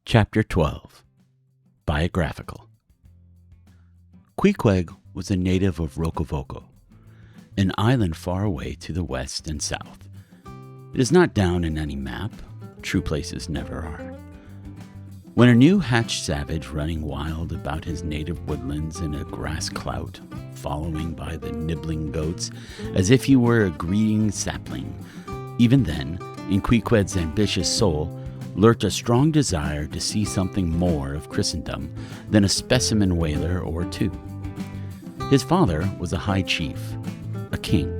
Chapter 12. Biographical. Queequeg was a native of Rokovoko, an island far away to the west and south. It is not down in any map. True places never are. When a new hatched savage running wild about his native woodlands in a grass clout, following by the nibbling goats as if he were a greeting sapling, even then, in Queequeg's ambitious soul, lurked a strong desire to see something more of Christendom than a specimen whaler or two. His father was a high chief, a king,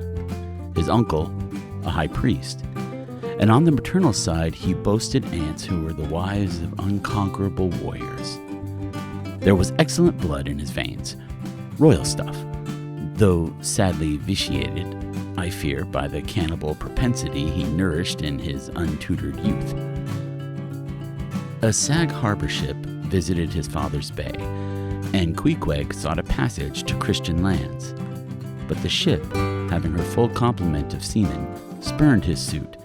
his uncle a high priest, and on the maternal side he boasted aunts who were the wives of unconquerable warriors. There was excellent blood in his veins, royal stuff, though sadly vitiated, I fear, by the cannibal propensity he nourished in his untutored youth. A Sag harbor ship visited his father's bay, and Queequeg sought a passage to Christian lands. But the ship, having her full complement of seamen, spurned his suit,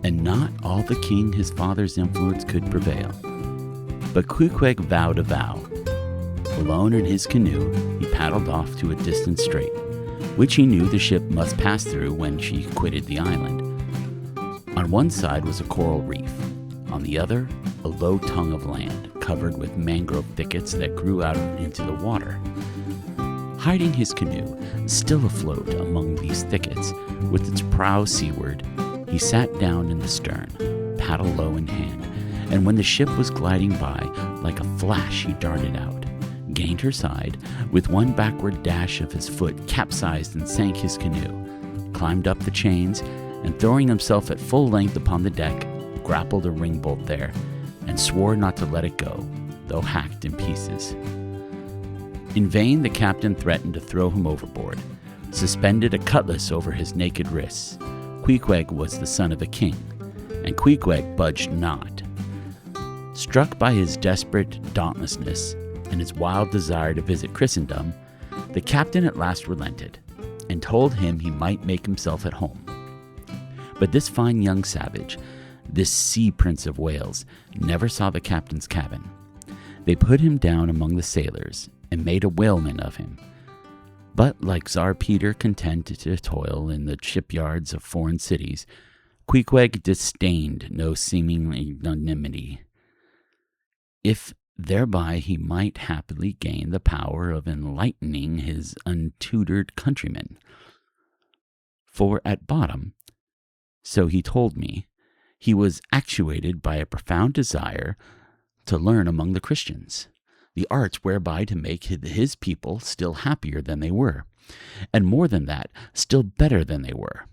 and not all the king his father's influence could prevail. But Queequeg vowed a vow. Alone in his canoe, he paddled off to a distant strait, which he knew the ship must pass through when she quitted the island. On one side was a coral reef, on the other, a low tongue of land covered with mangrove thickets that grew out into the water. Hiding his canoe, still afloat among these thickets, with its prow seaward, he sat down in the stern, paddle low in hand, and when the ship was gliding by, like a flash he darted out, gained her side, with one backward dash of his foot capsized and sank his canoe, climbed up the chains, and throwing himself at full length upon the deck, grappled a ringbolt there, and swore not to let it go, though hacked in pieces. In vain the captain threatened to throw him overboard, suspended a cutlass over his naked wrists. Queequeg was the son of a king, and Queequeg budged not. Struck by his desperate dauntlessness and his wild desire to visit Christendom, the captain at last relented, and told him he might make himself at home. But this fine young savage, this sea prince of Wales, never saw the captain's cabin. They put him down among the sailors and made a whaleman of him. But like Tsar Peter content to toil in the shipyards of foreign cities, Queequeg disdained no seeming ignominy, if thereby he might happily gain the power of enlightening his untutored countrymen. For at bottom, so he told me, he was actuated by a profound desire to learn among the Christians the arts whereby to make his people still happier than they were, and more than that, still better than they were.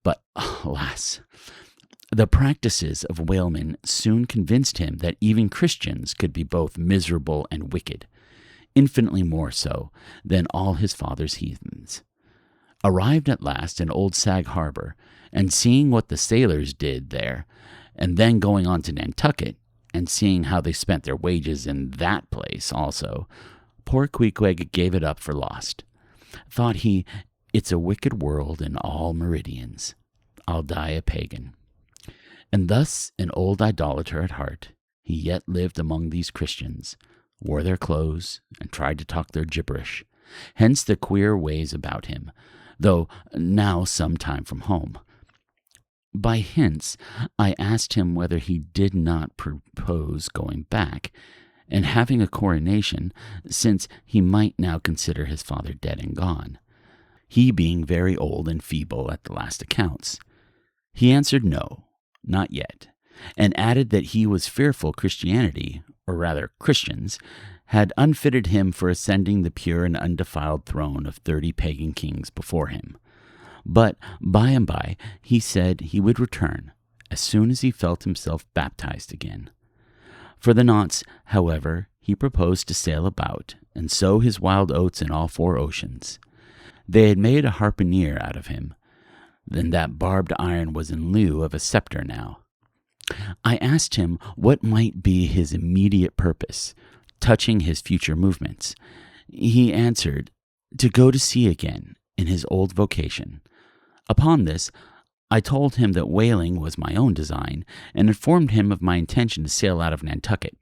But, alas, the practices of whalemen soon convinced him that even Christians could be both miserable and wicked, infinitely more so than all his father's heathens. Arrived at last in Old Sag Harbor, and seeing what the sailors did there, and then going on to Nantucket, and seeing how they spent their wages in that place also, poor Queequeg gave it up for lost. Thought he, it's a wicked world in all meridians. I'll die a pagan. And thus, an old idolater at heart, he yet lived among these Christians, wore their clothes, and tried to talk their gibberish. Hence the queer ways about him, though now some time from home. By hints, I asked him whether he did not propose going back, and having a coronation, since he might now consider his father dead and gone, he being very old and feeble at the last accounts. He answered no, not yet, and added that he was fearful Christianity, or rather Christians, had unfitted him for ascending the pure and undefiled throne of 30 pagan kings before him. But by and by he said he would return as soon as he felt himself baptized again. For the nonce, however, he proposed to sail about and sow his wild oats in all 4 oceans. They had made a harpooner out of him, then that barbed iron was in lieu of a scepter now. I asked him what might be his immediate purpose, touching his future movements. He answered, to go to sea again in his old vocation. Upon this, I told him that whaling was my own design and informed him of my intention to sail out of Nantucket,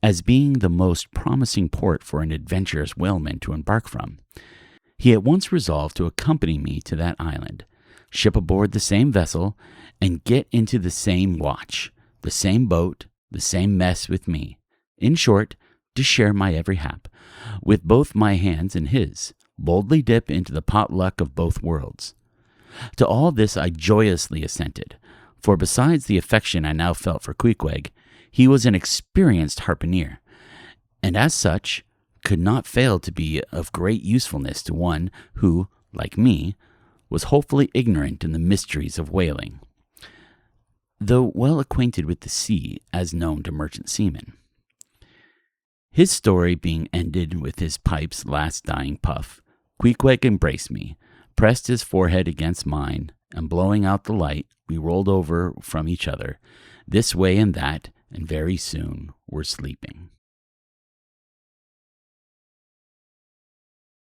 as being the most promising port for an adventurous whaleman to embark from. He at once resolved to accompany me to that island, ship aboard the same vessel, and get into the same watch, the same boat, the same mess with me. In short, to share my every hap, with both my hands in his, boldly dip into the potluck of both worlds. To all this I joyously assented, for besides the affection I now felt for Queequeg, he was an experienced harpooner, and as such could not fail to be of great usefulness to one who, like me, was hopefully ignorant in the mysteries of whaling, though well acquainted with the sea as known to merchant seamen. His story being ended with his pipe's last dying puff, Queequeg embraced me, pressed his forehead against mine, and blowing out the light, we rolled over from each other, this way and that, and very soon were sleeping.